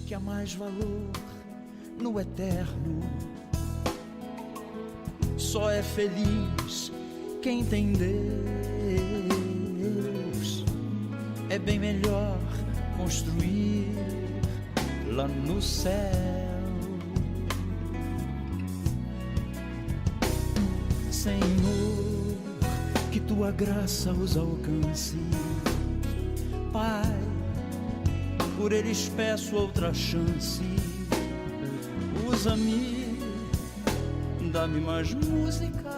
que há mais valor no eterno. Só é feliz quem tem Deus. É bem melhor construir lá no céu. Senhor, que tua graça os alcance. Pai, por eles peço outra chance. Usa-me, dá-me mais música,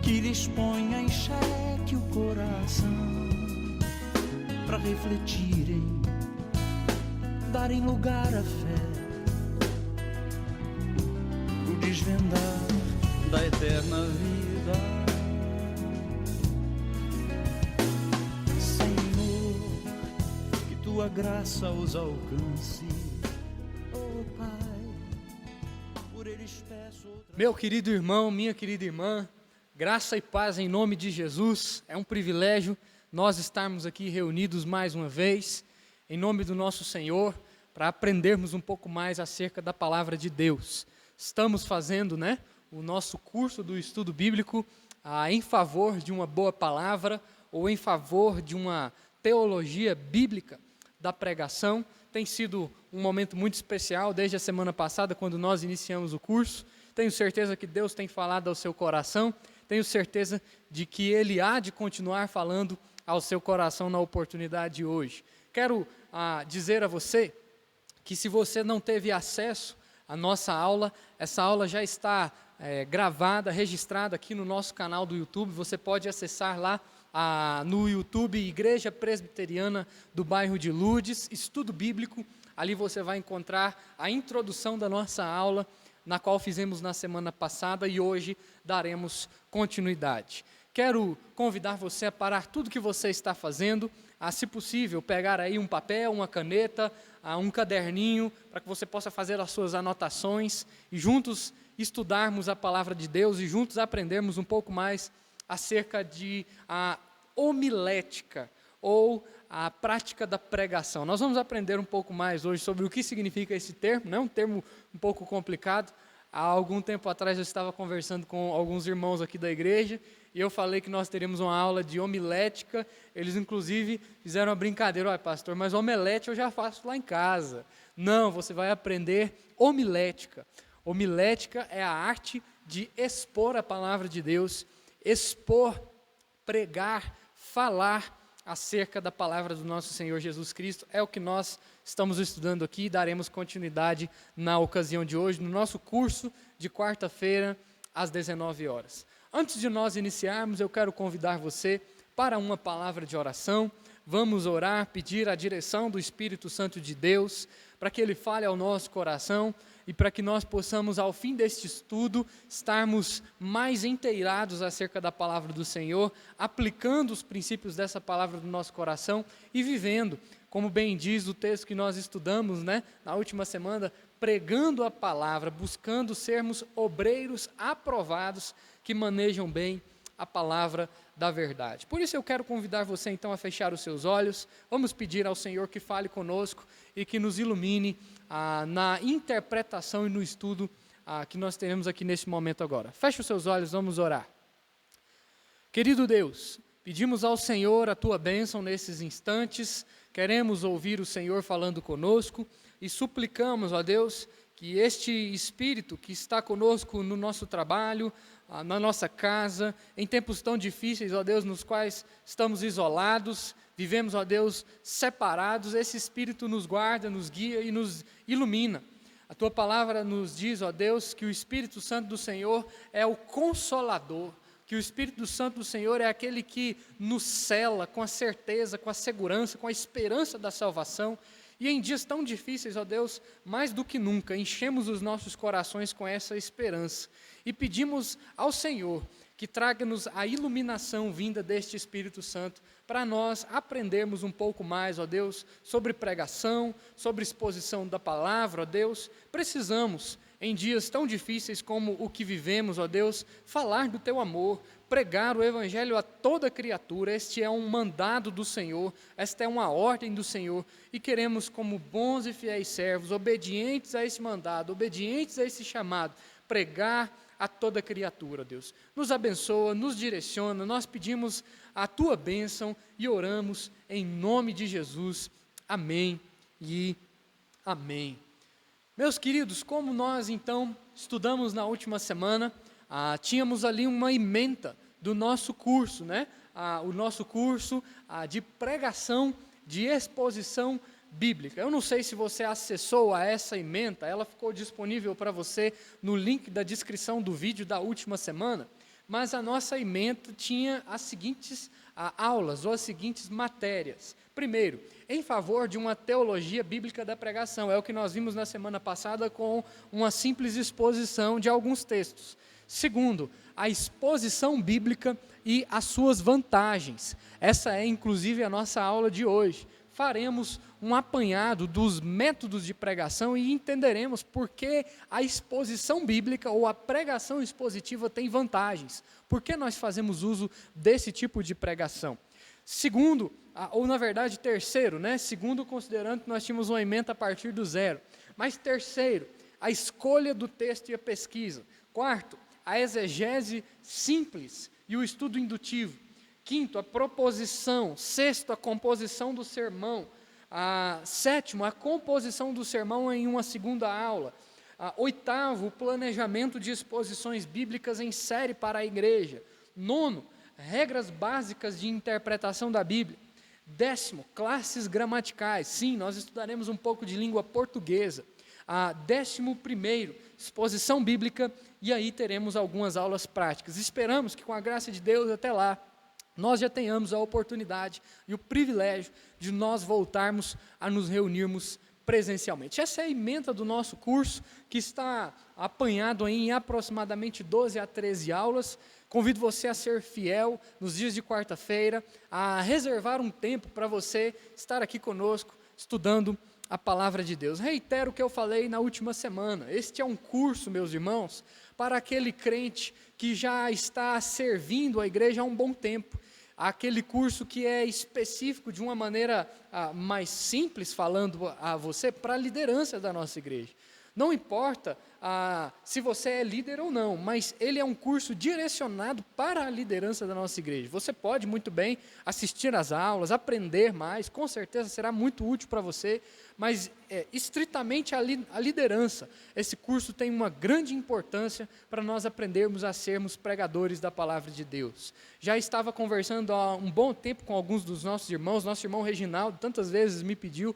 que lhes ponha em xeque o coração, para refletirem, darem lugar à fé, o desvendar da eterna vida. Senhor, que tua graça os alcance. Oh Pai, por eles peço outra... Meu querido irmão, minha querida irmã, graça e paz em nome de Jesus. É um privilégio nós estarmos aqui reunidos mais uma vez, em nome do nosso Senhor, para aprendermos um pouco mais acerca da palavra de Deus. Estamos fazendo, o nosso curso do estudo bíblico em favor de uma boa palavra ou em favor de uma teologia bíblica da pregação. Tem sido um momento muito especial desde a semana passada, quando nós iniciamos o curso. Tenho certeza que Deus tem falado ao seu coração, tenho certeza de que Ele há de continuar falando ao seu coração na oportunidade de hoje. Quero dizer a você que, se você não teve acesso à nossa aula, essa aula já está gravada, registrada aqui no nosso canal do YouTube. Você pode acessar lá no YouTube, Igreja Presbiteriana do bairro de Lourdes, Estudo Bíblico. Ali você vai encontrar a introdução da nossa aula, na qual fizemos na semana passada, e hoje daremos continuidade. Quero convidar você a parar tudo que você está fazendo, a, se possível, pegar aí um papel, uma caneta, um caderninho, para que você possa fazer as suas anotações e juntos estudarmos a palavra de Deus e juntos aprendermos um pouco mais acerca de homilética ou a prática da pregação. Nós vamos aprender um pouco mais hoje sobre o que significa esse termo, um termo um pouco complicado. Há algum tempo atrás eu estava conversando com alguns irmãos aqui da igreja e eu falei que nós teríamos uma aula de homilética. Eles inclusive fizeram uma brincadeira: olha, pastor, mas omelete eu já faço lá em casa. Não, você vai aprender homilética. Homilética é a arte de expor a palavra de Deus, expor, pregar, falar acerca da palavra do nosso Senhor Jesus Cristo. É o que nós estamos estudando aqui e daremos continuidade na ocasião de hoje, no nosso curso de quarta-feira, às 19 horas. Antes de nós iniciarmos, eu quero convidar você para uma palavra de oração. Vamos orar, pedir a direção do Espírito Santo de Deus, para que Ele fale ao nosso coração e para que nós possamos, ao fim deste estudo, estarmos mais inteirados acerca da palavra do Senhor, aplicando os princípios dessa palavra no nosso coração e vivendo, como bem diz o texto que nós estudamos, na última semana, pregando a palavra, buscando sermos obreiros aprovados que manejam bem a palavra da verdade. Por isso eu quero convidar você então a fechar os seus olhos. Vamos pedir ao Senhor que fale conosco e que nos ilumine na interpretação e no estudo que nós teremos aqui nesse momento agora. Feche os seus olhos, vamos orar. Querido Deus, pedimos ao Senhor a Tua bênção nesses instantes. Queremos ouvir o Senhor falando conosco e suplicamos, ó Deus, que este Espírito que está conosco no nosso trabalho, na nossa casa, em tempos tão difíceis, ó Deus, nos quais estamos isolados, vivemos, ó Deus, separados, esse Espírito nos guarda, nos guia e nos ilumina. A Tua palavra nos diz, ó Deus, que o Espírito Santo do Senhor é o Consolador, que o Espírito Santo do Senhor é aquele que nos cela com a certeza, com a segurança, com a esperança da salvação. E em dias tão difíceis, ó Deus, mais do que nunca, enchemos os nossos corações com essa esperança. E pedimos ao Senhor que traga-nos a iluminação vinda deste Espírito Santo, para nós aprendermos um pouco mais, ó Deus, sobre pregação, sobre exposição da palavra, ó Deus. Precisamos em dias tão difíceis como o que vivemos, ó Deus, falar do Teu amor, pregar o Evangelho a toda criatura. Este é um mandado do Senhor, esta é uma ordem do Senhor, e queremos, como bons e fiéis servos, obedientes a esse mandado, obedientes a esse chamado, pregar a toda criatura, Deus. Nos abençoa, nos direciona, nós pedimos a Tua bênção e oramos em nome de Jesus. Amém e amém. Meus queridos, como nós então estudamos na última semana, tínhamos ali uma ementa do nosso curso, né? O nosso curso de pregação, de exposição bíblica. Eu não sei se você acessou a essa ementa, ela ficou disponível para você no link da descrição do vídeo da última semana, mas a nossa ementa tinha as seguintes aulas, ou as seguintes matérias. Primeiro, em favor de uma teologia bíblica da pregação, é o que nós vimos na semana passada com uma simples exposição de alguns textos. Segundo, a exposição bíblica e as suas vantagens. Essa é inclusive a nossa aula de hoje. Faremos um apanhado dos métodos de pregação e entenderemos por que a exposição bíblica ou a pregação expositiva tem vantagens. Por que nós fazemos uso desse tipo de pregação? Segundo, ou na verdade terceiro, né? Segundo, considerando que nós tínhamos uma ementa a partir do zero. Mas terceiro, a escolha do texto e a pesquisa. Quarto, a exegese simples e o estudo indutivo. Quinto, a proposição. Sexto, a composição do sermão. Sétimo, a composição do sermão em uma segunda aula. Oitavo, o planejamento de exposições bíblicas em série para a igreja. Nono, regras básicas de interpretação da Bíblia. Décimo, classes gramaticais. Sim, nós estudaremos um pouco de língua portuguesa. 11º, exposição bíblica, e aí teremos algumas aulas práticas. Esperamos que com a graça de Deus até lá, nós já tenhamos a oportunidade e o privilégio de nós voltarmos a nos reunirmos presencialmente. Essa é a ementa do nosso curso, que está apanhado em aproximadamente 12 a 13 aulas. Convido você a ser fiel nos dias de quarta-feira, a reservar um tempo para você estar aqui conosco, estudando a palavra de Deus. Reitero o que eu falei na última semana. Este é um curso, meus irmãos, para aquele crente que já está servindo a igreja há um bom tempo. Aquele curso que é específico de uma maneira mais simples, falando a você, para a liderança da nossa igreja. Não importa se você é líder ou não, mas ele é um curso direcionado para a liderança da nossa igreja. Você pode muito bem assistir às aulas, aprender mais, com certeza será muito útil para você, mas estritamente a liderança. Esse curso tem uma grande importância para nós aprendermos a sermos pregadores da palavra de Deus. Já estava conversando há um bom tempo com alguns dos nossos irmãos, nosso irmão Reginaldo tantas vezes me pediu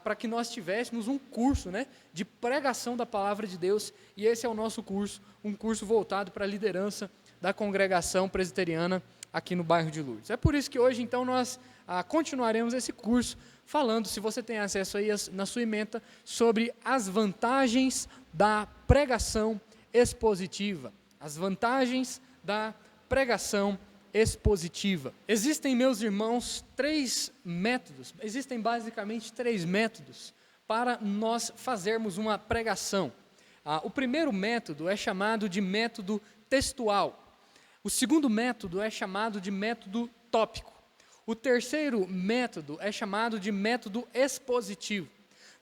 para que nós tivéssemos um curso, né, de pregação da palavra de Deus, e esse é o nosso curso, um curso voltado para a liderança da congregação presbiteriana aqui no bairro de Lourdes. É por isso que hoje, então, nós continuaremos esse curso falando, se você tem acesso aí na sua ementa, sobre as vantagens da pregação expositiva. As vantagens da pregação expositiva. Existem, meus irmãos, existem basicamente três métodos para nós fazermos uma pregação. O primeiro método é chamado de método textual. O segundo método é chamado de método tópico. O terceiro método é chamado de método expositivo.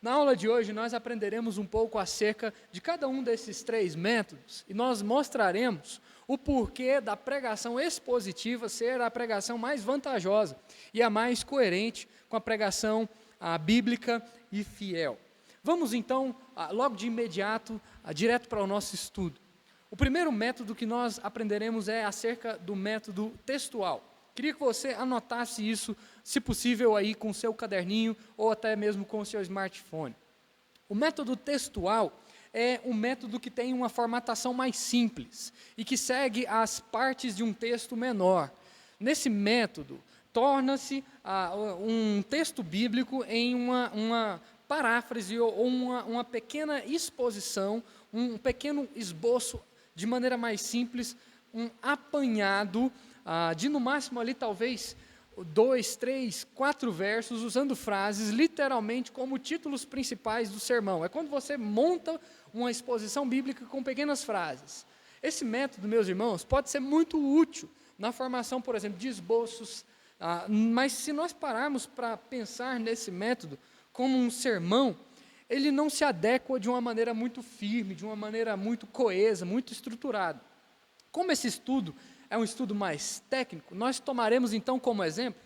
Na aula de hoje, nós aprenderemos um pouco acerca de cada um desses três métodos e nós mostraremos o porquê da pregação expositiva ser a pregação mais vantajosa e a mais coerente com a pregação bíblica e fiel. Vamos então, logo de imediato, direto para o nosso estudo. O primeiro método que nós aprenderemos é acerca do método textual. Queria que você anotasse isso, se possível, aí com o seu caderninho ou até mesmo com o seu smartphone. O método textual é um método que tem uma formatação mais simples e que segue as partes de um texto menor. Nesse método, torna-se um texto bíblico em uma paráfrase ou uma pequena exposição, um pequeno esboço, de maneira mais simples, um apanhado de no máximo ali talvez 2, 3, 4 versos, usando frases literalmente como títulos principais do sermão. É quando você monta uma exposição bíblica com pequenas frases. Esse método, meus irmãos, pode ser muito útil na formação, por exemplo, de esboços, mas se nós pararmos para pensar nesse método como um sermão, ele não se adequa de uma maneira muito firme, de uma maneira muito coesa, muito estruturada. Como esse estudo é um estudo mais técnico, nós tomaremos então como exemplo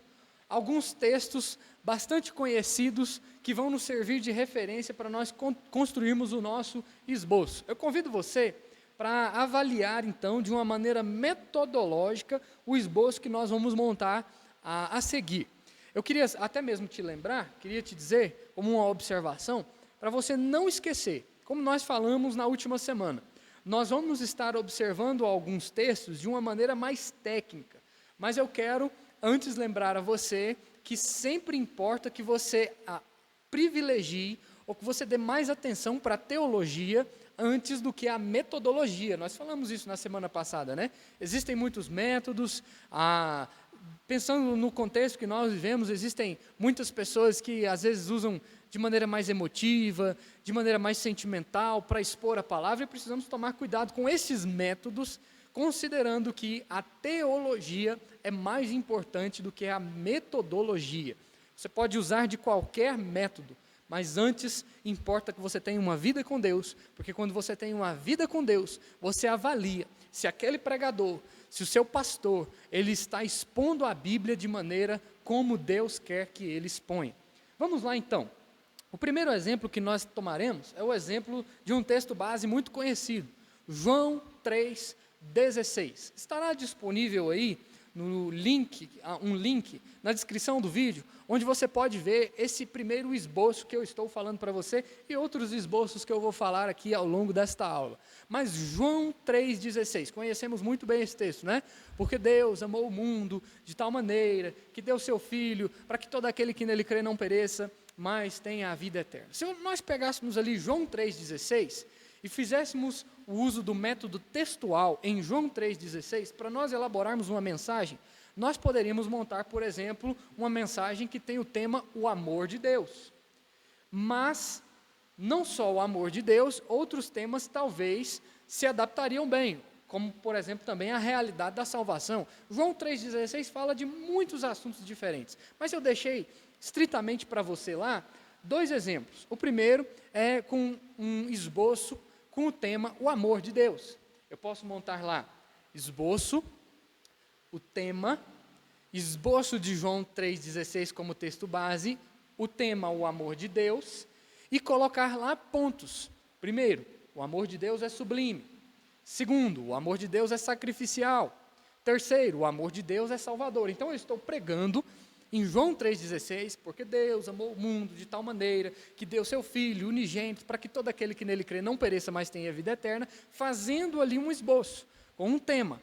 alguns textos bastante conhecidos que vão nos servir de referência para nós construirmos o nosso esboço. Eu convido você para avaliar então de uma maneira metodológica o esboço que nós vamos montar a seguir. Eu queria até mesmo te lembrar, queria te dizer como uma observação, para você não esquecer, como nós falamos na última semana, nós vamos estar observando alguns textos de uma maneira mais técnica, mas eu quero antes lembrar a você que sempre importa que você privilegie ou que você dê mais atenção para a teologia antes do que a metodologia. Nós falamos isso na semana passada, né? Existem muitos métodos, pensando no contexto que nós vivemos, existem muitas pessoas que às vezes usam de maneira mais emotiva, de maneira mais sentimental para expor a palavra, e precisamos tomar cuidado com esses métodos, considerando que a teologia é mais importante do que a metodologia. Você pode usar de qualquer método, mas antes importa que você tenha uma vida com Deus, porque quando você tem uma vida com Deus, você avalia se aquele pregador, se o seu pastor, ele está expondo a Bíblia de maneira como Deus quer que ele exponha. Vamos lá então. O primeiro exemplo que nós tomaremos é o exemplo de um texto base muito conhecido, João 3,16. Estará disponível aí no link, um link na descrição do vídeo, onde você pode ver esse primeiro esboço que eu estou falando para você e outros esboços que eu vou falar aqui ao longo desta aula. Mas João 3,16, conhecemos muito bem esse texto, né? Porque Deus amou o mundo de tal maneira que deu seu Filho para que todo aquele que nele crê não pereça, mas tenha a vida eterna. Se nós pegássemos ali João 3,16 e fizéssemos o uso do método textual em João 3,16, para nós elaborarmos uma mensagem, nós poderíamos montar, por exemplo, uma mensagem que tem o tema o amor de Deus. Mas, não só o amor de Deus, outros temas talvez se adaptariam bem, como, por exemplo, também a realidade da salvação. João 3,16 fala de muitos assuntos diferentes, mas eu deixei estritamente para você lá 2 exemplos. O primeiro é com um esboço com o tema o amor de Deus. Eu posso montar lá esboço, o tema, esboço de João 3,16 como texto base, o tema o amor de Deus, e colocar lá pontos. Primeiro, o amor de Deus é sublime. Segundo, o amor de Deus é sacrificial. Terceiro, o amor de Deus é salvador. Então eu estou pregando em João 3,16, porque Deus amou o mundo de tal maneira que deu seu Filho unigênito para que todo aquele que nele crê não pereça, mas tenha vida eterna, fazendo ali um esboço com um tema.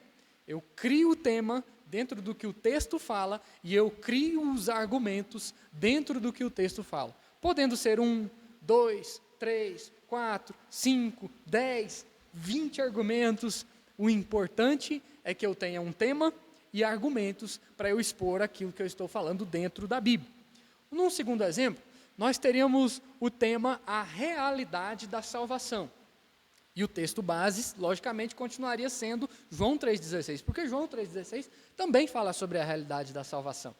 Eu crio o tema dentro do que o texto fala e eu crio os argumentos dentro do que o texto fala. Podendo ser 1, 2, 3, 4, 5, 10, 20 argumentos. O importante é que eu tenha um tema e argumentos para eu expor aquilo que eu estou falando dentro da Bíblia. Num segundo exemplo, nós teríamos o tema a realidade da salvação. E o texto base, logicamente, continuaria sendo João 3,16, porque João 3,16 também fala sobre a realidade da salvação.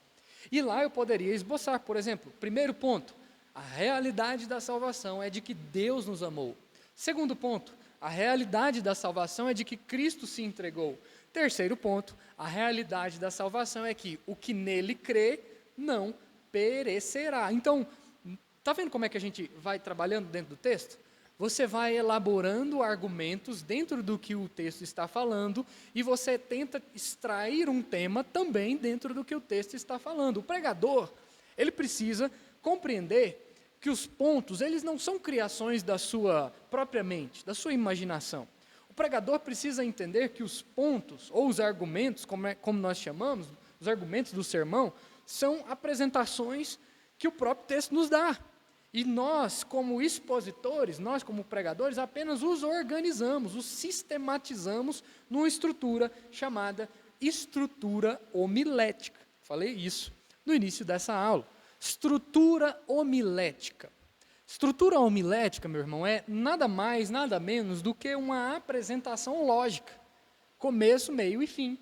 E lá eu poderia esboçar, por exemplo, primeiro ponto, a realidade da salvação é de que Deus nos amou. Segundo ponto, a realidade da salvação é de que Cristo se entregou. Terceiro ponto, a realidade da salvação é que o que nele crê não perecerá. Então, está vendo como é que a gente vai trabalhando dentro do texto? Você vai elaborando argumentos dentro do que o texto está falando e você tenta extrair um tema também dentro do que o texto está falando. O pregador, ele precisa compreender que os pontos, eles não são criações da sua própria mente, da sua imaginação. O pregador precisa entender que os pontos, ou os argumentos, como nós chamamos, os argumentos do sermão, são apresentações que o próprio texto nos dá. E nós, como expositores, nós como pregadores, apenas os organizamos, os sistematizamos numa estrutura chamada estrutura homilética. falei isso no início dessa aula. Estrutura homilética. Estrutura homilética, meu irmão, é nada mais, nada menos do que uma apresentação lógica. Começo, meio e fim.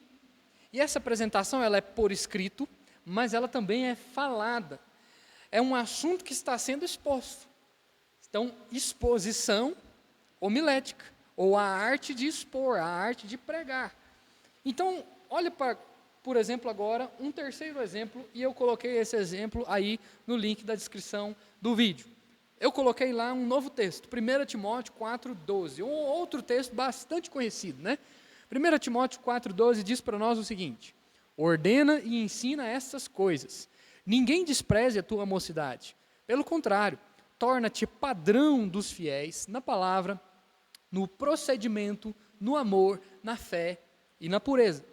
E essa apresentação ela é por escrito, mas ela também é falada. É um assunto que está sendo exposto. Então, exposição homilética, ou a arte de expor, a arte de pregar. Então, olha para, por exemplo, agora, um terceiro exemplo, e eu coloquei esse exemplo aí no link da descrição do vídeo. Eu coloquei lá um novo texto, 1 Timóteo 4,12, um outro texto bastante conhecido, né? 1 Timóteo 4,12 diz para nós o seguinte: ordena e ensina estas coisas. Ninguém despreze a tua mocidade. Pelo contrário, torna-te padrão dos fiéis na palavra, no procedimento, no amor, na fé e na pureza.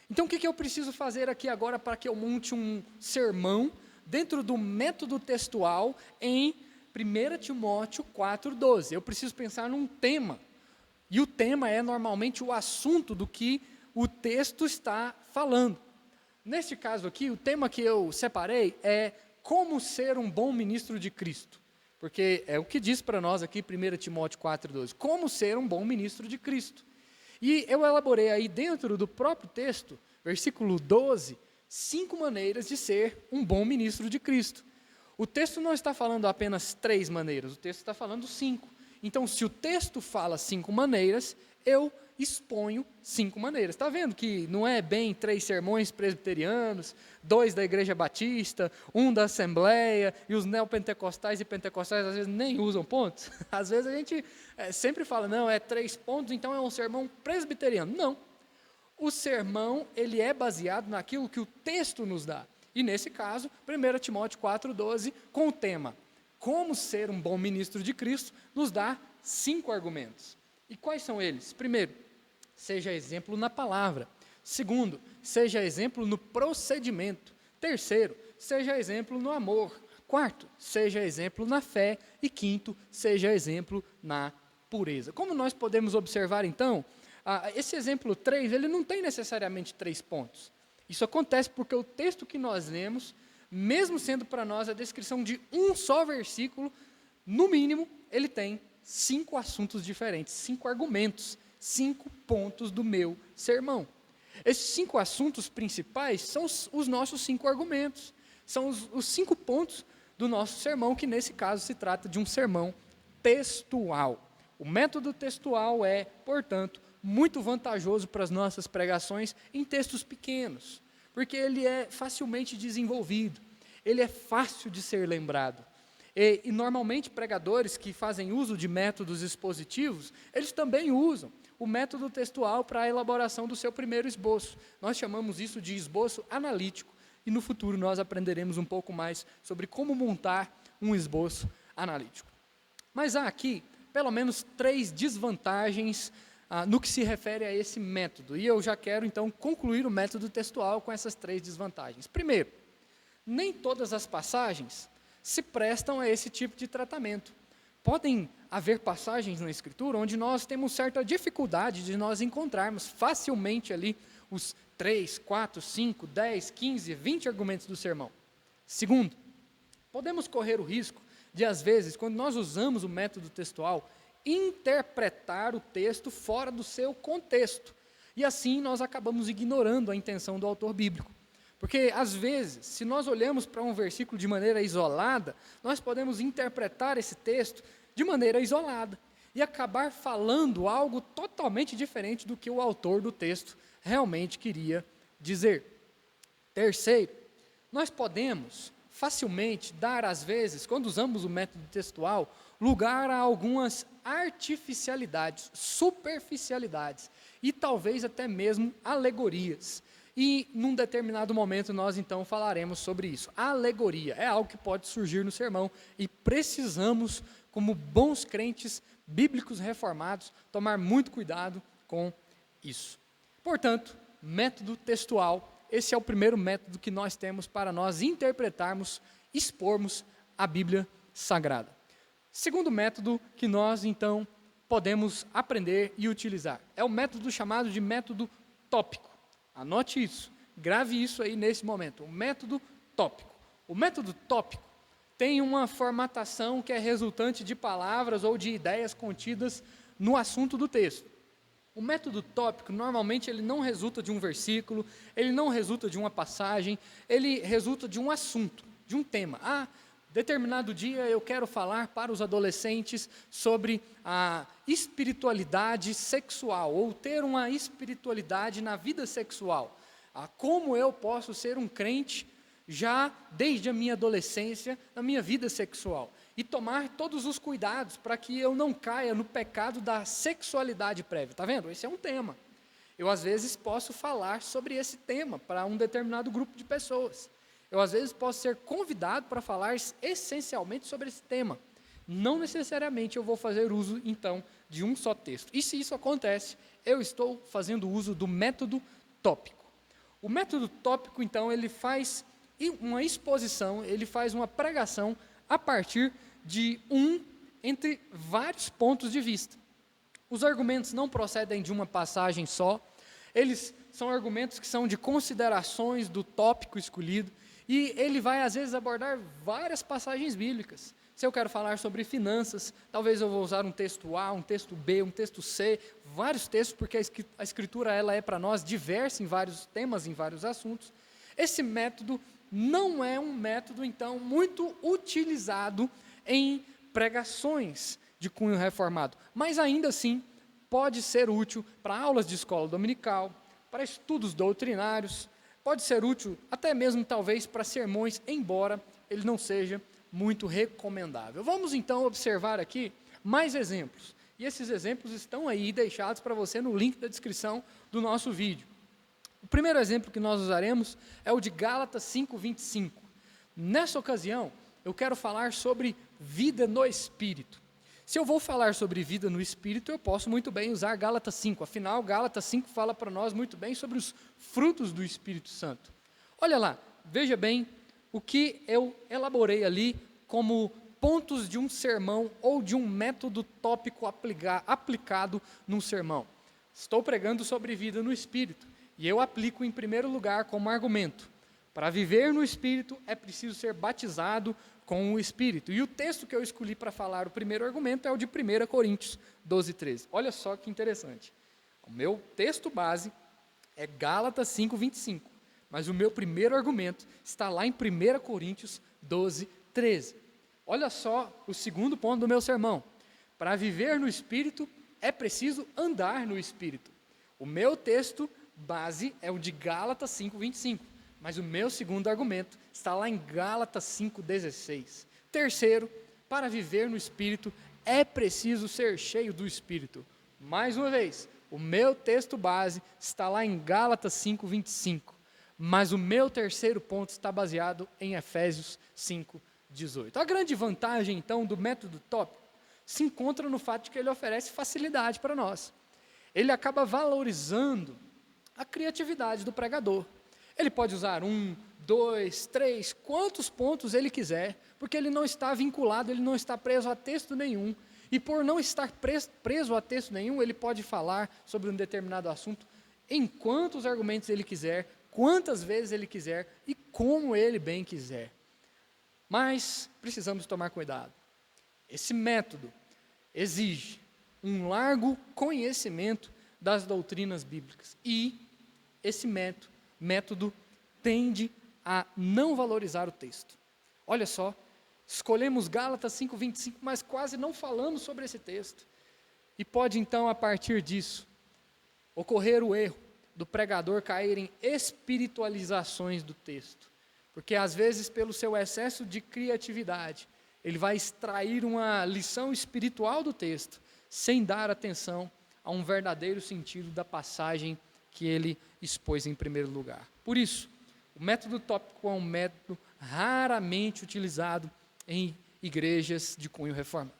Então, o que eu preciso fazer aqui agora para que eu monte um sermão dentro do método textual em 1 Timóteo 4,12? Eu preciso pensar num tema. E o tema é normalmente o assunto do que o texto está falando. Neste caso aqui, o tema que eu separei é como ser um bom ministro de Cristo. Porque é o que diz para nós aqui 1 Timóteo 4,12. Como ser um bom ministro de Cristo. E eu elaborei aí dentro do próprio texto, versículo 12, 5 maneiras de ser um bom ministro de Cristo. O texto não está falando apenas 3 maneiras, o texto está falando 5. Então, se o texto fala 5 maneiras, eu exponho 5 maneiras. Está vendo que não é bem 3 sermões presbiterianos, 2 da Igreja Batista, 1 da Assembleia, e os neopentecostais e pentecostais às vezes nem usam pontos? Às vezes a gente sempre fala, não, é 3 pontos, então é um sermão presbiteriano. Não. O sermão, ele é baseado naquilo que o texto nos dá. E nesse caso, 1 Timóteo 4,12, com o tema como ser um bom ministro de Cristo, nos dá 5 argumentos. E quais são eles? Primeiro, seja exemplo na palavra. Segundo, seja exemplo no procedimento. Terceiro, seja exemplo no amor. Quarto, seja exemplo na fé. E quinto, seja exemplo na pureza. Como nós podemos observar, então, esse exemplo 3, ele não tem necessariamente 3 pontos. Isso acontece porque o texto que nós lemos, mesmo sendo para nós a descrição de um só versículo, no mínimo, ele tem 5 assuntos diferentes, 5 argumentos, 5 pontos do meu sermão. Esses 5 assuntos principais são os nossos 5 argumentos, são os 5 pontos do nosso sermão, que nesse caso se trata de um sermão textual. O método textual é, portanto, muito vantajoso para as nossas pregações em textos pequenos, porque ele é facilmente desenvolvido, ele é fácil de ser lembrado. E normalmente pregadores que fazem uso de métodos expositivos, eles também usam o método textual para a elaboração do seu primeiro esboço. Nós chamamos isso de esboço analítico, e no futuro nós aprenderemos um pouco mais sobre como montar um esboço analítico. Mas há aqui, pelo menos, 3 desvantagens no que se refere a esse método, e eu já quero então concluir o método textual com essas 3 desvantagens. Primeiro, nem todas as passagens se prestam a esse tipo de tratamento. Podem haver passagens na Escritura onde nós temos certa dificuldade de nós encontrarmos facilmente ali os 3, 4, 5, 10, 15, 20 argumentos do sermão. Segundo, podemos correr o risco de, às vezes, quando nós usamos o método textual, interpretar o texto fora do seu contexto. E assim nós acabamos ignorando a intenção do autor bíblico. Porque, às vezes, se nós olhamos para um versículo de maneira isolada, nós podemos interpretar esse texto de maneira isolada e acabar falando algo totalmente diferente do que o autor do texto realmente queria dizer. Terceiro, nós podemos facilmente dar, às vezes, quando usamos o método textual, lugar a algumas artificialidades, superficialidades e talvez até mesmo alegorias. E, num determinado momento, nós, então, falaremos sobre isso. A alegoria é algo que pode surgir no sermão e precisamos, como bons crentes bíblicos reformados, tomar muito cuidado com isso. Portanto, método textual, esse é o primeiro método que nós temos para nós interpretarmos, expormos a Bíblia Sagrada. Segundo método que nós, então, podemos aprender e utilizar é o método chamado de método tópico. Anote isso, grave isso aí nesse momento, o método tópico. O método tópico tem uma formatação que é resultante de palavras ou de ideias contidas no assunto do texto. O método tópico, normalmente, ele não resulta de um versículo, ele não resulta de uma passagem, ele resulta de um assunto, de um tema. Determinado dia eu quero falar para os adolescentes sobre a espiritualidade sexual, ou ter uma espiritualidade na vida sexual. Como eu posso ser um crente já desde a minha adolescência, na minha vida sexual, e tomar todos os cuidados para que eu não caia no pecado da sexualidade prévia. Está vendo? Esse é um tema. Eu, às vezes, posso falar sobre esse tema para um determinado grupo de pessoas. Eu, às vezes, posso ser convidado para falar essencialmente sobre esse tema. Não necessariamente eu vou fazer uso, então, de um só texto. E se isso acontece, eu estou fazendo uso do método tópico. O método tópico, então, ele faz uma exposição, ele faz uma pregação a partir de entre vários pontos de vista. Os argumentos não procedem de uma passagem só, eles são argumentos que são de considerações do tópico escolhido, e ele vai, às vezes, abordar várias passagens bíblicas. Se eu quero falar sobre finanças, talvez eu vou usar um texto A, um texto B, um texto C, vários textos, porque a Escritura ela é para nós diversa em vários temas, em vários assuntos. Esse método não é um método, então, muito utilizado em pregações de cunho reformado, mas ainda assim pode ser útil para aulas de escola dominical, para estudos doutrinários, pode ser útil até mesmo talvez para sermões, embora ele não seja muito recomendável. Vamos então observar aqui mais exemplos, e esses exemplos estão aí deixados para você no link da descrição do nosso vídeo. O primeiro exemplo que nós usaremos é o de Gálatas 5:25. Nessa ocasião, eu quero falar sobre vida no Espírito. Se eu vou falar sobre vida no Espírito, eu posso muito bem usar Gálatas 5. Afinal, Gálatas 5 fala para nós muito bem sobre os frutos do Espírito Santo. Olha lá, veja bem o que eu elaborei ali como pontos de um sermão ou de um método tópico aplicado num sermão. Estou pregando sobre vida no Espírito. E eu aplico em primeiro lugar como argumento. Para viver no Espírito é preciso ser batizado com o Espírito. E o texto que eu escolhi para falar o primeiro argumento é o de 1 Coríntios 12:13. Olha só que interessante. O meu texto base é Gálatas 5:25. Mas o meu primeiro argumento está lá em 1 Coríntios 12:13. Olha só o segundo ponto do meu sermão. Para viver no Espírito é preciso andar no Espírito. O meu texto base é o de Gálatas 5:25, mas o meu segundo argumento está lá em Gálatas 5:16. Terceiro, para viver no Espírito é preciso ser cheio do Espírito. Mais uma vez, o meu texto base está lá em Gálatas 5:25, mas o meu terceiro ponto está baseado em Efésios 5:18. A grande vantagem, então, do método tópico se encontra no fato de que ele oferece facilidade para nós. Ele acaba valorizando a criatividade do pregador. Ele pode usar 1, 2, 3, quantos pontos ele quiser, porque ele não está vinculado, ele não está preso a texto nenhum. E por não estar preso a texto nenhum, ele pode falar sobre um determinado assunto em quantos argumentos ele quiser, quantas vezes ele quiser e como ele bem quiser. Mas precisamos tomar cuidado. Esse método exige um largo conhecimento das doutrinas bíblicas. E esse método tende a não valorizar o texto. Olha só, escolhemos Gálatas 5:25, mas quase não falamos sobre esse texto. E pode então, a partir disso, ocorrer o erro do pregador cair em espiritualizações do texto. Porque às vezes, pelo seu excesso de criatividade, ele vai extrair uma lição espiritual do texto, sem dar atenção a um verdadeiro sentido da passagem que ele expôs em primeiro lugar. Por isso, o método tópico é um método raramente utilizado em igrejas de cunho reformado.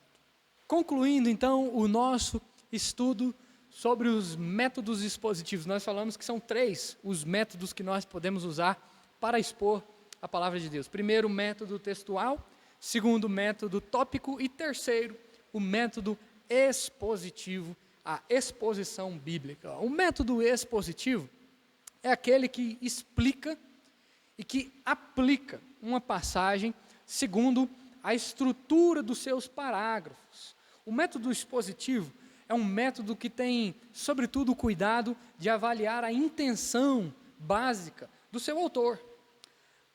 Concluindo, então, o nosso estudo sobre os métodos expositivos. Nós falamos que são 3 os métodos que nós podemos usar para expor a palavra de Deus. Primeiro, o método textual. Segundo, o método tópico. E terceiro, o método expositivo, a exposição bíblica. O método expositivo é aquele que explica e que aplica uma passagem segundo a estrutura dos seus parágrafos. O método expositivo é um método que tem, sobretudo, o cuidado de avaliar a intenção básica do seu autor.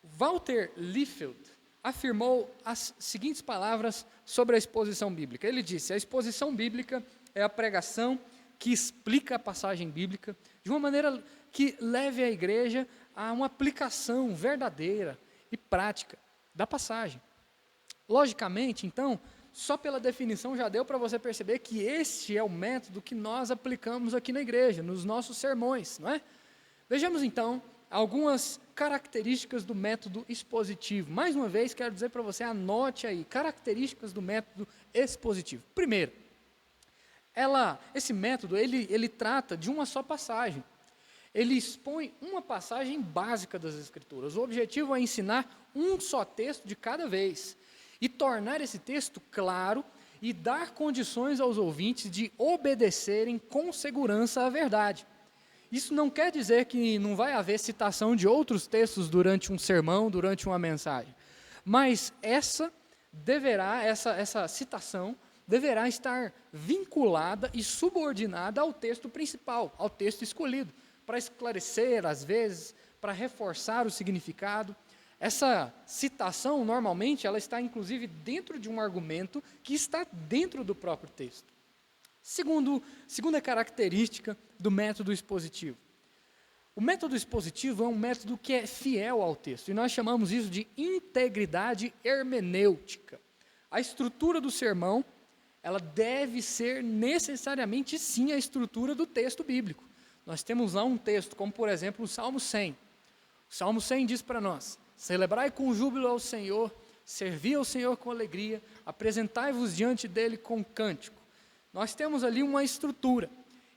Walter Liefeld afirmou as seguintes palavras sobre a exposição bíblica. Ele disse: a exposição bíblica é a pregação que explica a passagem bíblica de uma maneira que leve a igreja a uma aplicação verdadeira e prática da passagem. Logicamente, então, só pela definição já deu para você perceber que este é o método que nós aplicamos aqui na igreja, nos nossos sermões, não é? Vejamos então algumas características do método expositivo. Mais uma vez, quero dizer para você, anote aí, características do método expositivo. Primeiro, esse método, ele trata de uma só passagem. Ele expõe uma passagem básica das Escrituras. O objetivo é ensinar um só texto de cada vez e tornar esse texto claro e dar condições aos ouvintes de obedecerem com segurança à verdade. Isso não quer dizer que não vai haver citação de outros textos durante um sermão, durante uma mensagem, mas essa citação deverá estar vinculada e subordinada ao texto principal, ao texto escolhido, para esclarecer, às vezes, para reforçar o significado. Essa citação, normalmente, ela está inclusive dentro de um argumento que está dentro do próprio texto. Segunda característica do método expositivo. O método expositivo é um método que é fiel ao texto, e nós chamamos isso de integridade hermenêutica. A estrutura do sermão, ela deve ser necessariamente, sim, a estrutura do texto bíblico. Nós temos lá um texto, como por exemplo o Salmo 100. O Salmo 100 diz para nós: celebrai com júbilo ao Senhor, servi ao Senhor com alegria, apresentai-vos diante dele com cântico. Nós temos ali uma estrutura,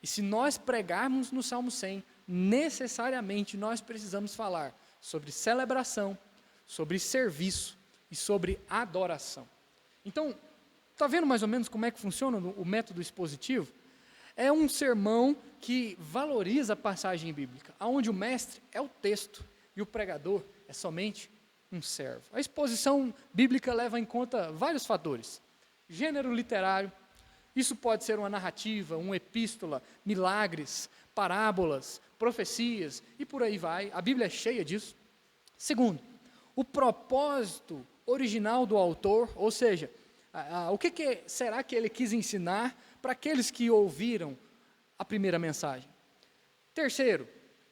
e se nós pregarmos no Salmo 100, necessariamente nós precisamos falar sobre celebração, sobre serviço e sobre adoração. Então, está vendo mais ou menos como é que funciona o método expositivo? É um sermão que valoriza a passagem bíblica, onde o mestre é o texto e o pregador é somente um servo. A exposição bíblica leva em conta vários fatores. Gênero literário, isso pode ser uma narrativa, uma epístola, milagres, parábolas, profecias e por aí vai. A Bíblia é cheia disso. Segundo, o propósito original do autor, ou seja, o que será que ele quis ensinar para aqueles que ouviram a primeira mensagem. Terceiro,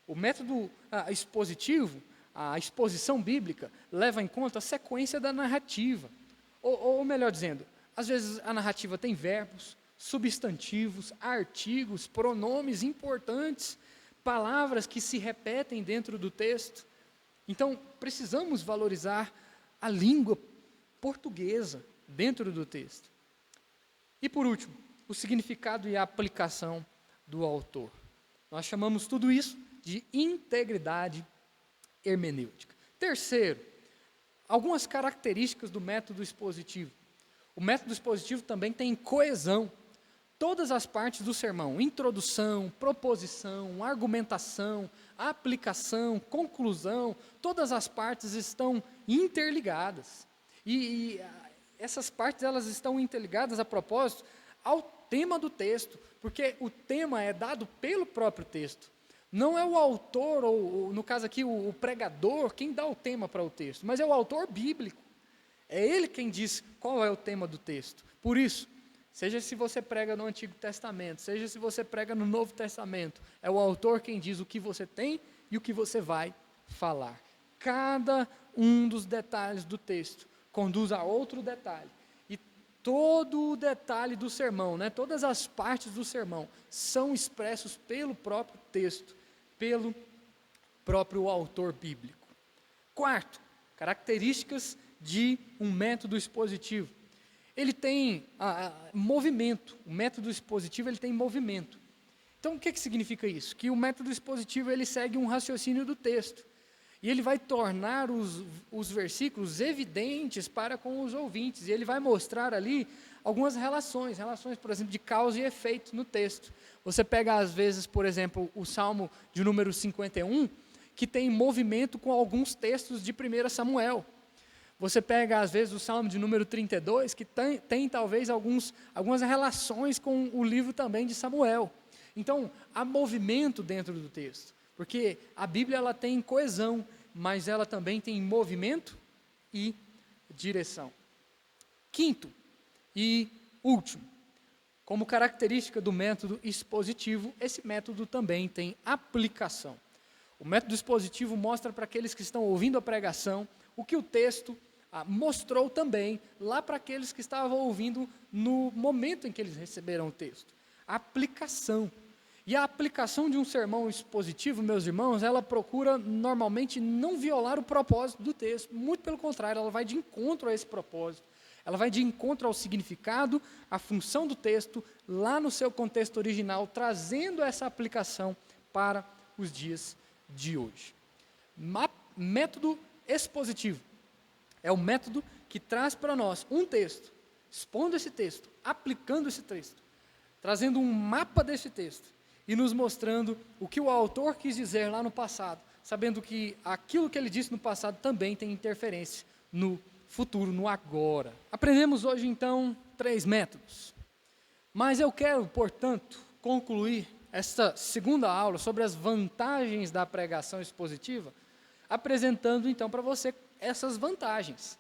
o método expositivo, a exposição bíblica, leva em conta a sequência da narrativa. Ou melhor dizendo, às vezes a narrativa tem verbos, substantivos, artigos, pronomes importantes, palavras que se repetem dentro do texto. Então, precisamos valorizar a língua portuguesa dentro do texto. E por último, o significado e a aplicação do autor. Nós chamamos tudo isso de integridade hermenêutica. Terceiro, algumas características do método expositivo. O método expositivo também tem coesão. Todas as partes do sermão, introdução, proposição, argumentação, aplicação, conclusão, todas as partes estão interligadas. E essas partes elas estão interligadas a propósito ao tema do texto, porque o tema é dado pelo próprio texto. Não é o autor, ou no caso aqui o pregador, quem dá o tema para o texto, mas é o autor bíblico. É ele quem diz qual é o tema do texto. Por isso, seja se você prega no Antigo Testamento, seja se você prega no Novo Testamento, é o autor quem diz o que você tem e o que você vai falar. Cada um dos detalhes do texto conduz a outro detalhe. E todo o detalhe do sermão, todas as partes do sermão, são expressos pelo próprio texto, pelo próprio autor bíblico. Quarto, características de um método expositivo. Ele tem movimento. O método expositivo ele tem movimento. Então, o que significa isso? Que o método expositivo ele segue um raciocínio do texto. E ele vai tornar os versículos evidentes para com os ouvintes. E ele vai mostrar ali algumas relações, por exemplo, de causa e efeito no texto. Você pega, às vezes, por exemplo, o Salmo de número 51, que tem movimento com alguns textos de 1 Samuel. Você pega, às vezes, o Salmo de número 32, que tem talvez algumas relações com o livro também de Samuel. Então, há movimento dentro do texto, porque a Bíblia ela tem coesão, mas ela também tem movimento e direção. Quinto e último, como característica do método expositivo, esse método também tem aplicação. O método expositivo mostra para aqueles que estão ouvindo a pregação o que o texto mostrou também lá para aqueles que estavam ouvindo no momento em que eles receberam o texto. A aplicação. E a aplicação de um sermão expositivo, meus irmãos, ela procura normalmente não violar o propósito do texto. Muito pelo contrário, ela vai de encontro a esse propósito. Ela vai de encontro ao significado, à função do texto, lá no seu contexto original, trazendo essa aplicação para os dias de hoje. Método expositivo é o método que traz para nós um texto, expondo esse texto, aplicando esse texto, trazendo um mapa desse texto e nos mostrando o que o autor quis dizer lá no passado, sabendo que aquilo que ele disse no passado também tem interferência no futuro, no agora. Aprendemos hoje, então, 3 métodos. Mas eu quero, portanto, concluir esta segunda aula sobre as vantagens da pregação expositiva, apresentando, então, para você essas vantagens.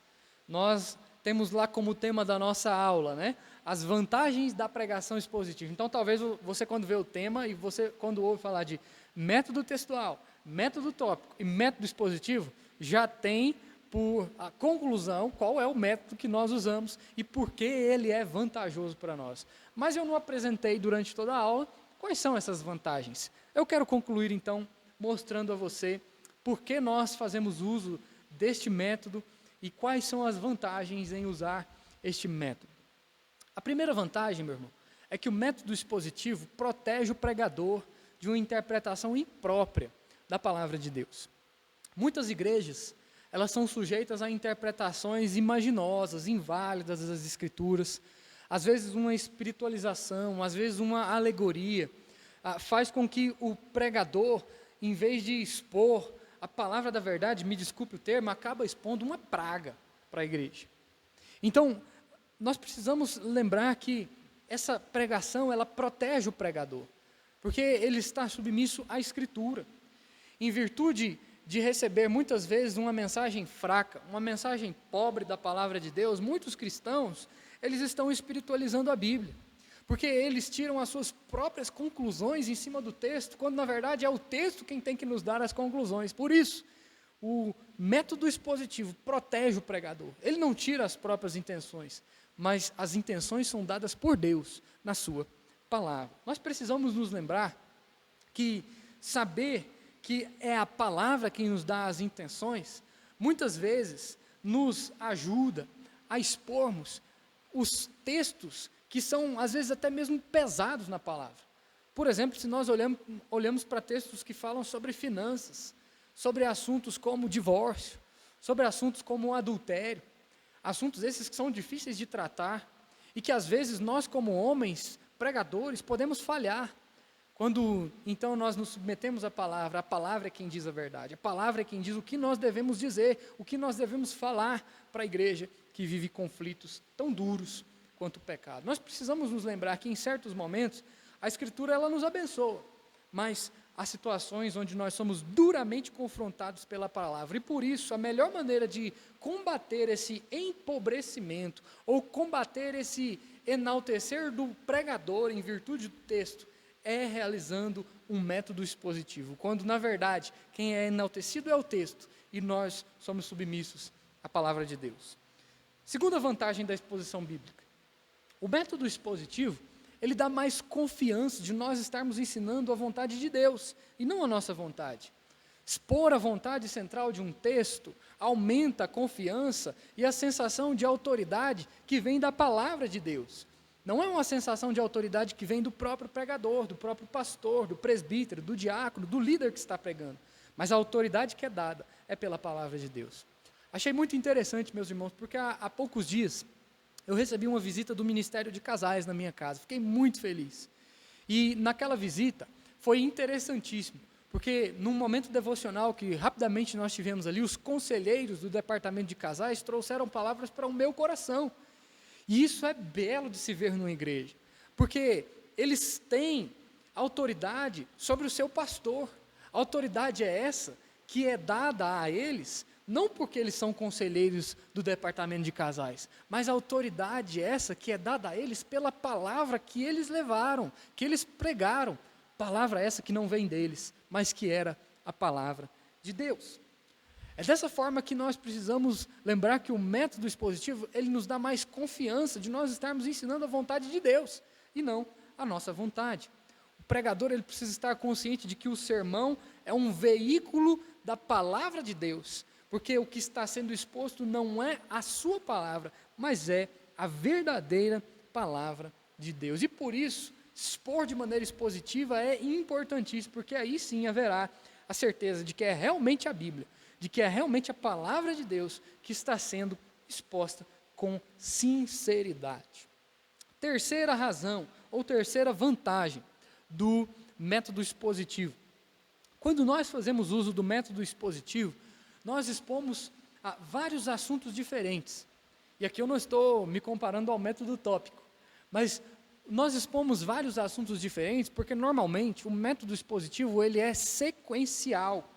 Nós temos lá como tema da nossa aula, né? As vantagens da pregação expositiva. Então, talvez você, quando vê o tema, e você, quando ouve falar de método textual, método tópico e método expositivo, já tem por a conclusão qual é o método que nós usamos e por que ele é vantajoso para nós. Mas eu não apresentei durante toda a aula quais são essas vantagens. Eu quero concluir, então, mostrando a você por que nós fazemos uso deste método e quais são as vantagens em usar este método. A primeira vantagem, meu irmão, é que o método expositivo protege o pregador de uma interpretação imprópria da palavra de Deus. Muitas igrejas, elas são sujeitas a interpretações imaginosas, inválidas das Escrituras, às vezes uma espiritualização, às vezes uma alegoria, faz com que o pregador, em vez de expor a palavra da verdade, me desculpe o termo, acaba expondo uma praga para a igreja. Então, nós precisamos lembrar que essa pregação, ela protege o pregador, porque ele está submisso à Escritura. Em virtude de receber muitas vezes uma mensagem fraca, uma mensagem pobre da palavra de Deus, muitos cristãos, eles estão espiritualizando a Bíblia, porque eles tiram as suas próprias conclusões em cima do texto, quando na verdade é o texto quem tem que nos dar as conclusões. Por isso, o método expositivo protege o pregador, ele não tira as próprias intenções, mas as intenções são dadas por Deus na sua palavra. Nós precisamos nos lembrar que saber que é a palavra quem nos dá as intenções, muitas vezes nos ajuda a expormos os textos que são, às vezes, até mesmo pesados na palavra. Por exemplo, se nós olhamos para textos que falam sobre finanças, sobre assuntos como divórcio, sobre assuntos como adultério, assuntos esses que são difíceis de tratar e que, às vezes, nós, como homens, pregadores, podemos falhar. Quando, então, nós nos submetemos à palavra, a palavra é quem diz a verdade, a palavra é quem diz o que nós devemos dizer, o que nós devemos falar para a igreja que vive conflitos tão duros quanto o pecado. Nós precisamos nos lembrar que, em certos momentos, a Escritura ela nos abençoa, mas há situações onde nós somos duramente confrontados pela palavra, e por isso a melhor maneira de combater esse empobrecimento, ou combater esse enaltecer do pregador em virtude do texto, é realizando um método expositivo, quando na verdade quem é enaltecido é o texto e nós somos submissos à palavra de Deus. Segunda vantagem da exposição bíblica, o método expositivo, ele dá mais confiança de nós estarmos ensinando a vontade de Deus e não a nossa vontade. Expor a vontade central de um texto aumenta a confiança e a sensação de autoridade que vem da palavra de Deus. Não é uma sensação de autoridade que vem do próprio pregador, do próprio pastor, do presbítero, do diácono, do líder que está pregando, mas a autoridade que é dada é pela palavra de Deus. Achei muito interessante, meus irmãos, porque há poucos dias eu recebi uma visita do Ministério de Casais na minha casa, fiquei muito feliz. E naquela visita foi interessantíssimo, porque num momento devocional que rapidamente nós tivemos ali, os conselheiros do departamento de casais trouxeram palavras para o meu coração. E isso é belo de se ver numa igreja, porque eles têm autoridade sobre o seu pastor. A autoridade é essa que é dada a eles, não porque eles são conselheiros do departamento de casais, mas a autoridade é essa que é dada a eles pela palavra que eles levaram, que eles pregaram. Palavra essa que não vem deles, mas que era a palavra de Deus. É dessa forma que nós precisamos lembrar que o método expositivo, ele nos dá mais confiança de nós estarmos ensinando a vontade de Deus, e não a nossa vontade. O pregador, ele precisa estar consciente de que o sermão é um veículo da palavra de Deus, porque o que está sendo exposto não é a sua palavra, mas é a verdadeira palavra de Deus. E por isso, expor de maneira expositiva é importantíssimo, porque aí sim haverá a certeza de que é realmente a Bíblia, de que é realmente a palavra de Deus que está sendo exposta com sinceridade. Terceira razão, ou terceira vantagem do método expositivo. Quando nós fazemos uso do método expositivo, nós expomos a vários assuntos diferentes. E aqui eu não estou me comparando ao método tópico, mas nós expomos vários assuntos diferentes, porque normalmente o método expositivo ele é sequencial.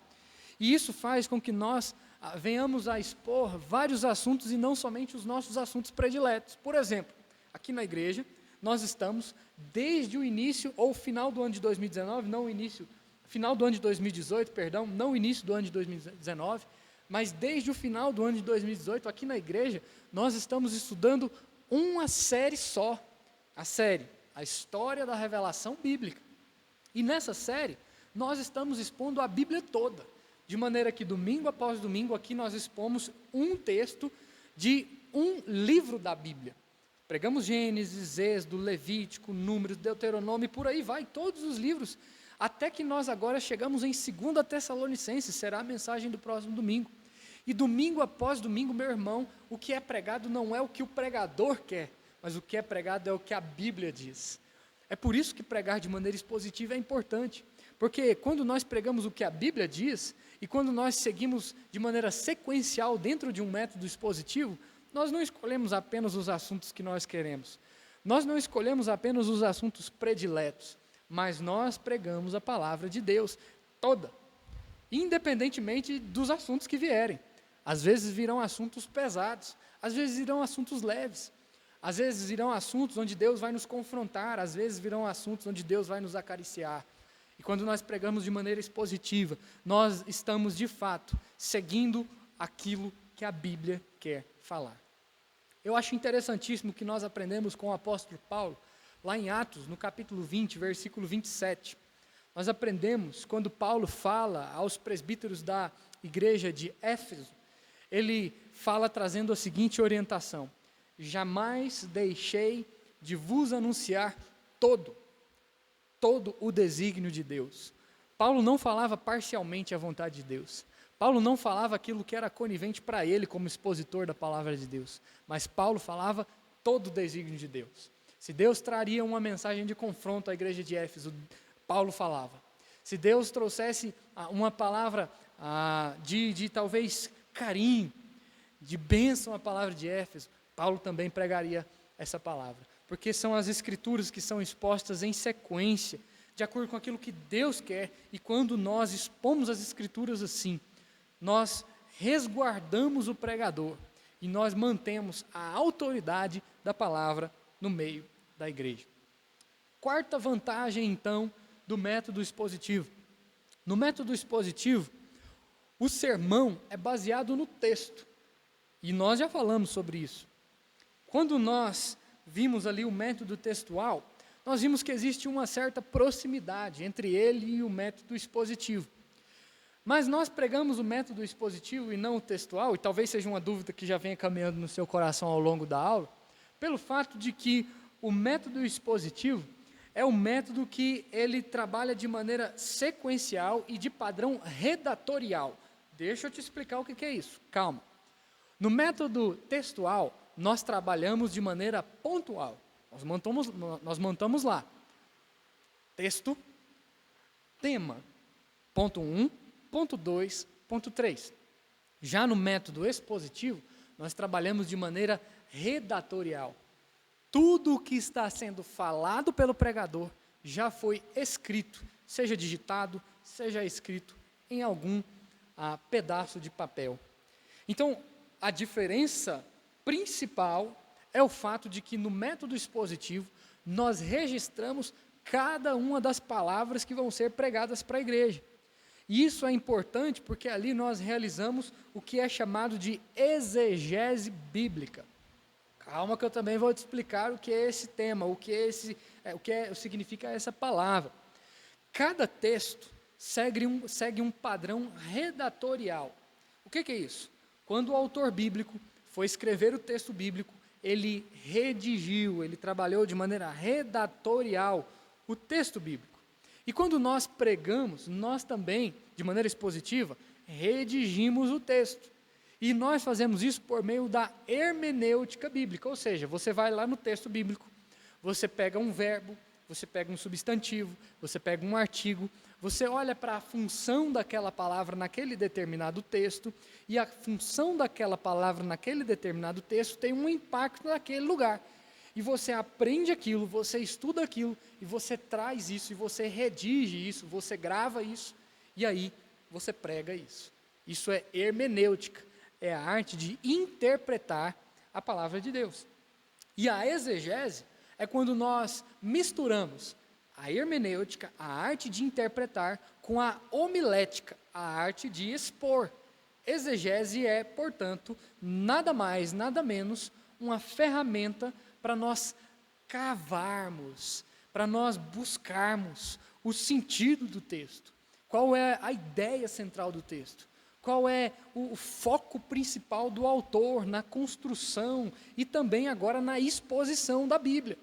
E isso faz com que nós venhamos a expor vários assuntos e não somente os nossos assuntos prediletos. Por exemplo, aqui na igreja, nós estamos desde o início ou final do ano de 2019, final do ano de 2018, perdão, não o início do ano de 2019, mas desde o final do ano de 2018, aqui na igreja, nós estamos estudando uma série só, a série, a história da revelação bíblica. E nessa série, nós estamos expondo a Bíblia toda, de maneira que domingo após domingo, aqui nós expomos um texto de um livro da Bíblia. Pregamos Gênesis, Êxodo, Levítico, Números, Deuteronômio, e por aí vai, todos os livros, até que nós agora chegamos em 2 Tessalonicenses, será a mensagem do próximo domingo. E domingo após domingo, meu irmão, o que é pregado não é o que o pregador quer, mas o que é pregado é o que a Bíblia diz. É por isso que pregar de maneira expositiva é importante, porque quando nós pregamos o que a Bíblia diz, e quando nós seguimos de maneira sequencial dentro de um método expositivo, nós não escolhemos apenas os assuntos que nós queremos, nós não escolhemos apenas os assuntos prediletos, mas nós pregamos a palavra de Deus toda, independentemente dos assuntos que vierem. Às vezes virão assuntos pesados, às vezes virão assuntos leves, às vezes virão assuntos onde Deus vai nos confrontar, às vezes virão assuntos onde Deus vai nos acariciar. E quando nós pregamos de maneira expositiva, nós estamos de fato seguindo aquilo que a Bíblia quer falar. Eu acho interessantíssimo que nós aprendemos com o apóstolo Paulo, lá em Atos, no capítulo 20, versículo 27. Nós aprendemos, quando Paulo fala aos presbíteros da igreja de Éfeso, ele fala trazendo a seguinte orientação: jamais deixei de vos anunciar todo o desígnio de Deus. Paulo não falava parcialmente a vontade de Deus. Paulo não falava aquilo que era conivente para ele como expositor da palavra de Deus, mas Paulo falava todo o desígnio de Deus. Se Deus traria uma mensagem de confronto à igreja de Éfeso, Paulo falava. Se Deus trouxesse uma palavra de talvez carinho, de bênção à palavra de Éfeso, Paulo também pregaria essa palavra, porque são as escrituras que são expostas em sequência, de acordo com aquilo que Deus quer, e quando nós expomos as escrituras assim, nós resguardamos o pregador, e nós mantemos a autoridade da palavra no meio da igreja. Quarta vantagem, então, do método expositivo. No método expositivo, o sermão é baseado no texto, e nós já falamos sobre isso. Quando nós vimos ali o método textual, nós vimos que existe uma certa proximidade entre ele e o método expositivo. Mas nós pregamos o método expositivo e não o textual, e talvez seja uma dúvida que já venha caminhando no seu coração ao longo da aula, pelo fato de que o método expositivo, é o método que ele trabalha de maneira sequencial e de padrão redatorial. Deixa eu te explicar o que é isso, calma. No método textual, nós trabalhamos de maneira pontual. Nós montamos lá, texto, tema, ponto 1, ponto 2, ponto 3. Já no método expositivo, nós trabalhamos de maneira redatorial. Tudo o que está sendo falado pelo pregador já foi escrito, seja digitado, seja escrito em algum pedaço de papel. Então, a diferença principal é o fato de que no método expositivo, nós registramos cada uma das palavras que vão ser pregadas para a igreja. E isso é importante porque ali nós realizamos o que é chamado de exegese bíblica. Calma que eu também vou te explicar o que é esse tema, o que significa essa palavra. Cada texto segue um padrão redatorial. O que é isso? Quando o autor bíblico foi escrever o texto bíblico, ele redigiu, ele trabalhou de maneira redatorial o texto bíblico. E quando nós pregamos, nós também, de maneira expositiva, redigimos o texto. E nós fazemos isso por meio da hermenêutica bíblica, ou seja, você vai lá no texto bíblico, você pega um verbo, você pega um substantivo, você pega um artigo, você olha para a função daquela palavra naquele determinado texto, e a função daquela palavra naquele determinado texto tem um impacto naquele lugar. E você aprende aquilo, você estuda aquilo, e você traz isso, e você redige isso, você grava isso, e aí você prega isso. Isso é hermenêutica, é a arte de interpretar a palavra de Deus. E a exegese é quando nós misturamos a hermenêutica, a arte de interpretar, com a homilética, a arte de expor. Exegese é, portanto, nada mais, nada menos, uma ferramenta para nós cavarmos, para nós buscarmos o sentido do texto. Qual é a ideia central do texto? Qual é o foco principal do autor na construção e também agora na exposição da Bíblia?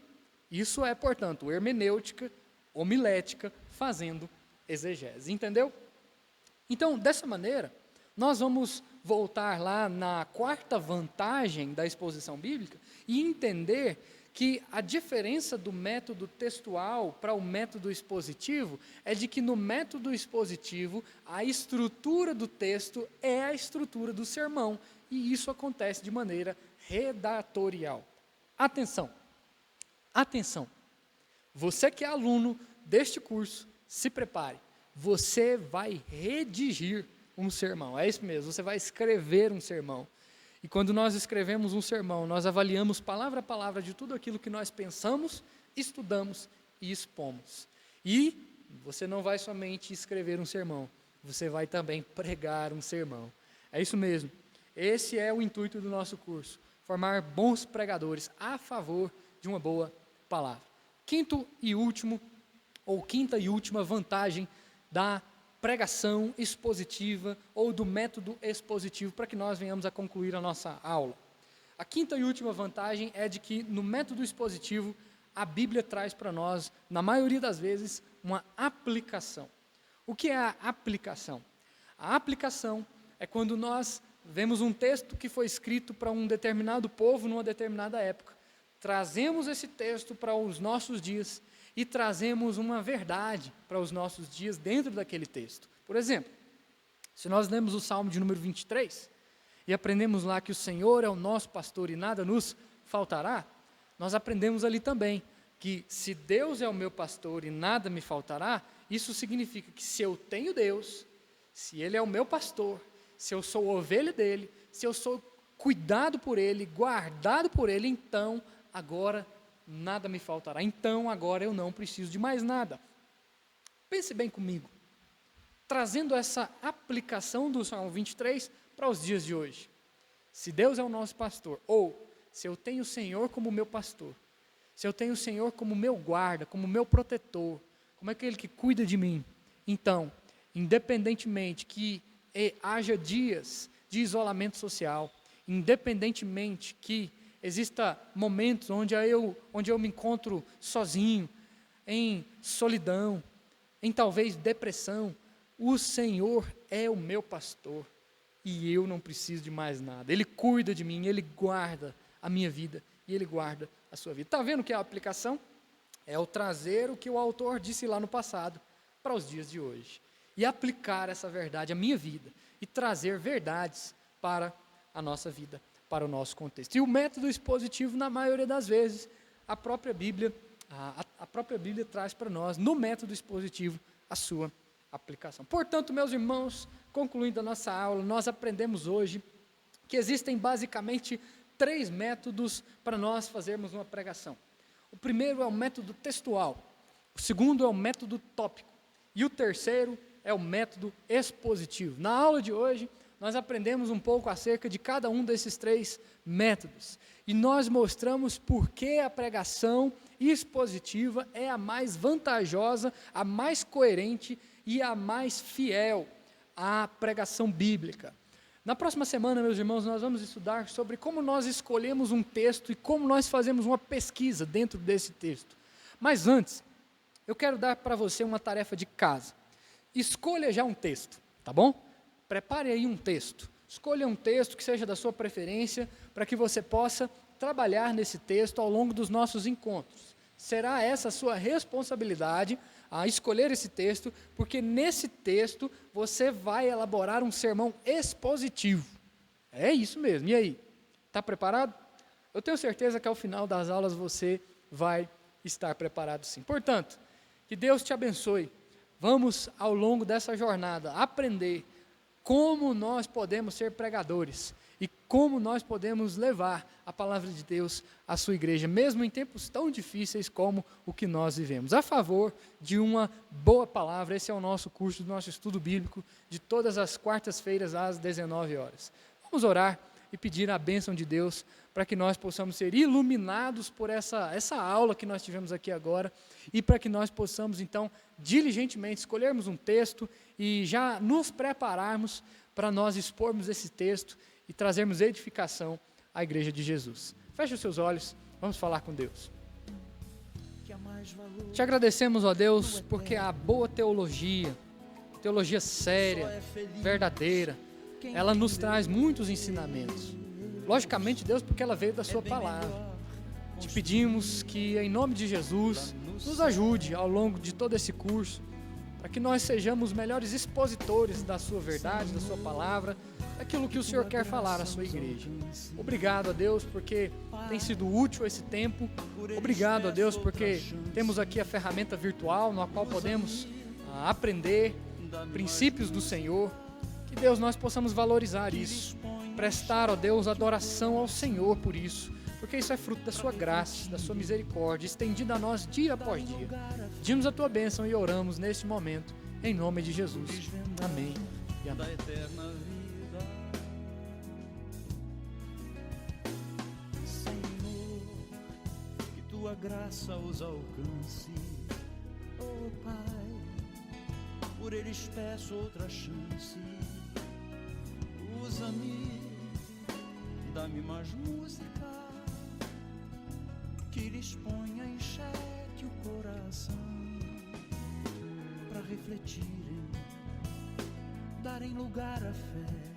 Isso é, portanto, hermenêutica, homilética, fazendo exegese. Entendeu? Então, dessa maneira, nós vamos voltar lá na quarta vantagem da exposição bíblica e entender que a diferença do método textual para o método expositivo é de que no método expositivo a estrutura do texto é a estrutura do sermão e isso acontece de maneira redatorial. Atenção, atenção, você que é aluno deste curso, se prepare, você vai redigir um sermão, é isso mesmo, você vai escrever um sermão. E quando nós escrevemos um sermão, nós avaliamos palavra a palavra de tudo aquilo que nós pensamos, estudamos e expomos. E você não vai somente escrever um sermão, você vai também pregar um sermão. É isso mesmo. Esse é o intuito do nosso curso, formar bons pregadores a favor de uma boa palavra. Quinta e última vantagem da pregação expositiva ou do método expositivo para que nós venhamos a concluir a nossa aula. A quinta e última vantagem é de que no método expositivo a Bíblia traz para nós, na maioria das vezes, uma aplicação. O que é a aplicação? A aplicação é quando nós vemos um texto que foi escrito para um determinado povo numa determinada época, trazemos esse texto para os nossos dias e trazemos uma verdade para os nossos dias dentro daquele texto. Por exemplo, se nós lemos o Salmo de número 23 e aprendemos lá que o Senhor é o nosso pastor e nada nos faltará, nós aprendemos ali também que se Deus é o meu pastor e nada me faltará, isso significa que se eu tenho Deus, se Ele é o meu pastor, se eu sou ovelha dele, se eu sou cuidado por Ele, guardado por Ele, então agora nada me faltará. Então, agora eu não preciso de mais nada. Pense bem comigo. Trazendo essa aplicação do Salmo 23 para os dias de hoje. Se Deus é o nosso pastor, ou se eu tenho o Senhor como meu pastor, se eu tenho o Senhor como meu guarda, como meu protetor, como aquele que cuida de mim, então, independentemente que haja dias de isolamento social, independentemente que exista momentos onde eu me encontro sozinho, em solidão, em talvez depressão, o Senhor é o meu pastor e eu não preciso de mais nada. Ele cuida de mim, Ele guarda a minha vida e Ele guarda a sua vida. Está vendo o que é a aplicação? É o trazer o que o autor disse lá no passado para os dias de hoje. E aplicar essa verdade à minha vida e trazer verdades para a nossa vida, para o nosso contexto. E o método expositivo, na maioria das vezes, a própria Bíblia traz para nós, no método expositivo, a sua aplicação. Portanto, meus irmãos, concluindo a nossa aula, nós aprendemos hoje que existem basicamente 3 métodos para nós fazermos uma pregação. O primeiro é o método textual, o segundo é o método tópico e o terceiro é o método expositivo. Na aula de hoje, nós aprendemos um pouco acerca de cada um desses 3 métodos e nós mostramos por que a pregação expositiva é a mais vantajosa, a mais coerente e a mais fiel à pregação bíblica. Na próxima semana, meus irmãos, nós vamos estudar sobre como nós escolhemos um texto e como nós fazemos uma pesquisa dentro desse texto. Mas antes, eu quero dar para você uma tarefa de casa. Escolha já um texto, tá bom? Prepare aí um texto. Escolha um texto que seja da sua preferência, para que você possa trabalhar nesse texto ao longo dos nossos encontros. Será essa a sua responsabilidade a escolher esse texto, porque nesse texto você vai elaborar um sermão expositivo. É isso mesmo. E aí? Está preparado? Eu tenho certeza que ao final das aulas você vai estar preparado sim. Portanto, que Deus te abençoe. Vamos, ao longo dessa jornada, aprender como nós podemos ser pregadores e como nós podemos levar a palavra de Deus à sua igreja, mesmo em tempos tão difíceis como o que nós vivemos. A favor de uma boa palavra, esse é o nosso curso, do nosso estudo bíblico, de todas as quartas-feiras às 19 horas. Vamos orar e pedir a bênção de Deus para que nós possamos ser iluminados por essa aula que nós tivemos aqui agora e para que nós possamos, então, diligentemente escolhermos um texto e já nos prepararmos para nós expormos esse texto e trazermos edificação à Igreja de Jesus. Feche os seus olhos, vamos falar com Deus. Te agradecemos, ó Deus, porque a boa teologia séria, verdadeira, ela nos traz muitos ensinamentos. Logicamente, Deus, porque ela veio da sua palavra. Te pedimos que, em nome de Jesus, nos ajude ao longo de todo esse curso, para que nós sejamos os melhores expositores da sua verdade, da sua palavra, daquilo que o Senhor quer falar à sua igreja. Obrigado a Deus, porque tem sido útil esse tempo. Obrigado a Deus, porque temos aqui a ferramenta virtual, na qual podemos aprender princípios do Senhor. Que Deus, nós possamos valorizar isso, prestar, ó Deus, adoração ao Senhor por isso, porque isso é fruto da sua graça, da sua misericórdia, estendida a nós dia após dia. Pedimos a tua bênção e oramos neste momento, em nome de Jesus. Amém e amém. Senhor, que tua graça os alcance, oh Pai, por eles peço outra chance. Usa-me, dá-me mais música, que lhes ponha em xeque o coração, para refletirem, darem lugar à fé.